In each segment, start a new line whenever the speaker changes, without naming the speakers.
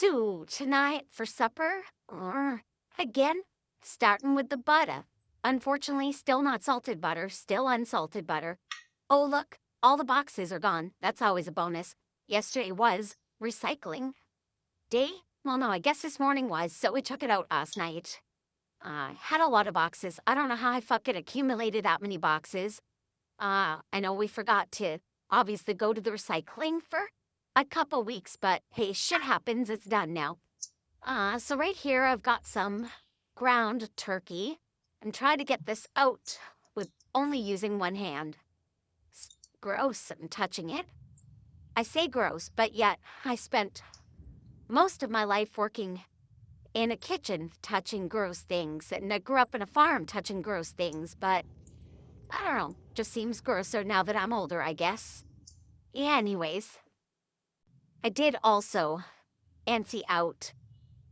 So, tonight for supper, again, starting with the butter. Unfortunately, still not salted butter, still unsalted butter. Oh, look, all the boxes are gone. That's always a bonus. Yesterday was recycling day. Well, no, I guess this morning was, so we took it out last night. I had a lot of boxes. I don't know how I fucking accumulated that many boxes. I know we forgot to obviously go to the recycling for a couple weeks, but hey, shit happens. It's done now. So right here I've got some ground turkey. I'm trying to get this out with only using one hand. It's gross, I'm touching it. I say gross, but yet I spent most of my life working in a kitchen touching gross things, and I grew up in a farm touching gross things, but I don't know, just seems grosser now that I'm older, I guess. Yeah, anyways, I did also antsy out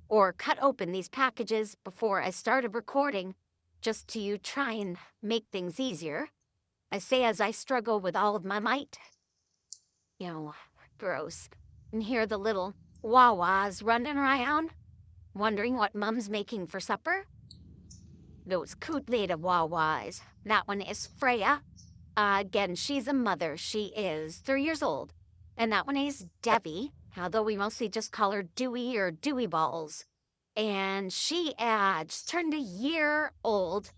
or cut open these packages before I started recording just to try and make things easier. I say as I struggle with all of my might. Gross. And hear the little Wawas running around, wondering what Mum's making for supper. Those cute little Wawas. That one is Freya. Again, she's a mother. She is 3 years old. And that one is Debbie, although we mostly just call her Dewey or Dewey Balls. And she just turned a year old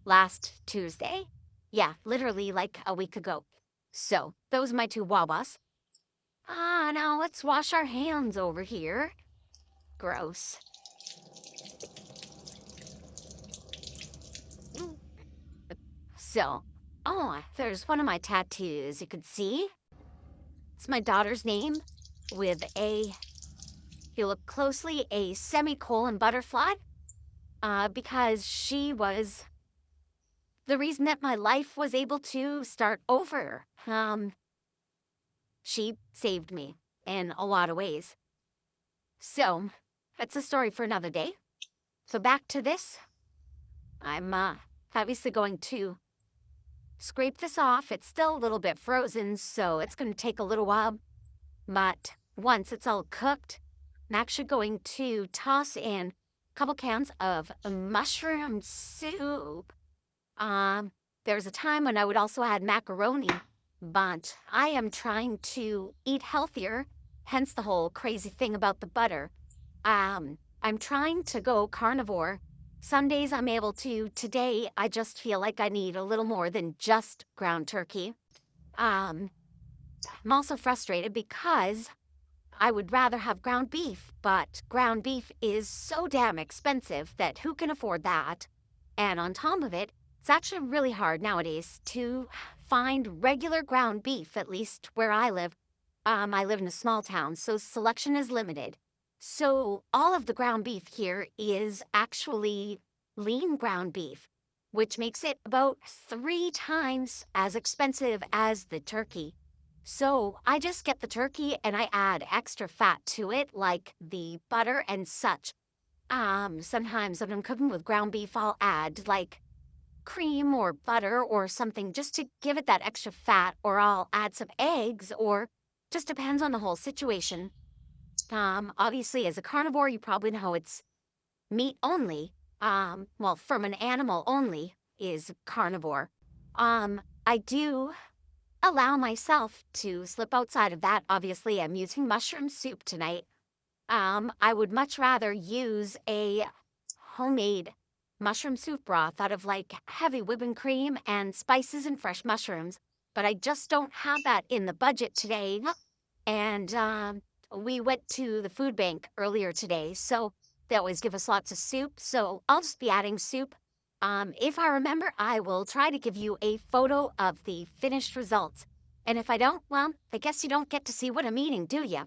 last Tuesday. Yeah, literally like a week ago. So, those are my two Wawas. Now let's wash our hands over here. Gross. So, there's one of my tattoos you could see. It's my daughter's name with if you look closely, a semicolon butterfly, because she was the reason that my life was able to start over. She saved me in a lot of ways. So, that's a story for another day. So back to this. I'm obviously going to scrape this off. It's still a little bit frozen, so it's going to take a little while. But once it's all cooked, I'm actually going to toss in a couple cans of mushroom soup. There's a time when I would also add macaroni, but I am trying to eat healthier, hence the whole crazy thing about the butter. I'm trying to go carnivore. Some days I'm able to. Today, I just feel like I need a little more than just ground turkey. I'm also frustrated because I would rather have ground beef, but ground beef is so damn expensive that who can afford that? And on top of it, it's actually really hard nowadays to find regular ground beef, at least where I live. I live in a small town, so selection is limited. So all of the ground beef here is actually lean ground beef, which makes it about 3 times as expensive as the turkey. So I just get the turkey and I add extra fat to it, like the butter and such. Sometimes when I'm cooking with ground beef, I'll add like cream or butter or something just to give it that extra fat, or I'll add some eggs, or just depends on the whole situation. Obviously, as a carnivore, you probably know it's meat only. Well, from an animal only is carnivore. I do allow myself to slip outside of that. Obviously, I'm using mushroom soup tonight. I would much rather use a homemade mushroom soup broth out of like heavy whipping cream and spices and fresh mushrooms, but I just don't have that in the budget today. And we went to the food bank earlier today, so they always give us lots of soup, so I'll just be adding soup. If I remember, I will try to give you a photo of the finished results. And if I don't, well, I guess you don't get to see what I'm eating, do ya?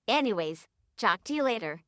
Anyways, talk to you later.